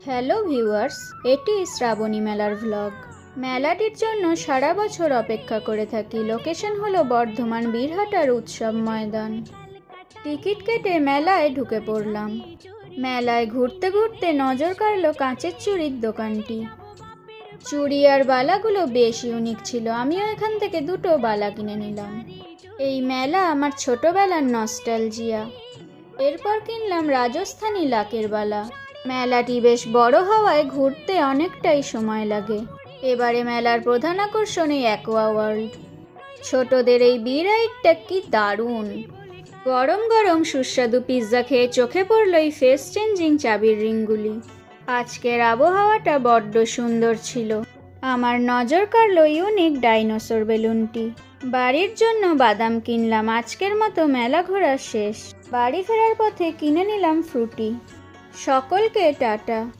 Hello viewers, এটি শ্রাবণী মেলার vlog. মেলাটির জন্য সারা বছর অপেক্ষা করে থাকি। লোকেশন হলো বর্ধমান বীরহাটার উৎসব ময়দান। টিকিট কেটে মেলায় ঢুকে পড়লাম। মেলায় ঘুরতে ঘুরতে নজর কাড়ল কাঁচের চুড়ির দোকানটি। চুড়ি আর বালাগুলো বেশ ইউনিক ছিল। আমিও এখান থেকে দুটো বালা কিনে নিলাম। এই মেলা আমার ছোটবেলার নস্টালজিয়া। এরপর কিনলাম রাজস্থানী লাকের বালা। মেলাটি বেশ বড় হওয়ায় ঘুরতে অনেকটাই সময় লাগে। এবারে মেলার প্রধান আকর্ষণ এই অ্যাকোয়া ওয়ার্ল্ড। ছোটদের এই বি রাইডটা কি দারুণ! গরম গরম সুস্বাদু পিৎজা খেয়ে চোখে পড়ল এই ফেস চেঞ্জিং চাবির রিংগুলি। আজকের আবহাওয়াটা বড্ড সুন্দর ছিল। আমার নজর কাড়ল ইউনিক ডাইনোসর বেলুনটি। বাড়ির জন্য বাদাম কিনলাম। আজকের মতো মেলা ঘোরা শেষ। বাড়ি ফেরার পথে কিনে নিলাম ফ্রুটি। সকলকে টাটা।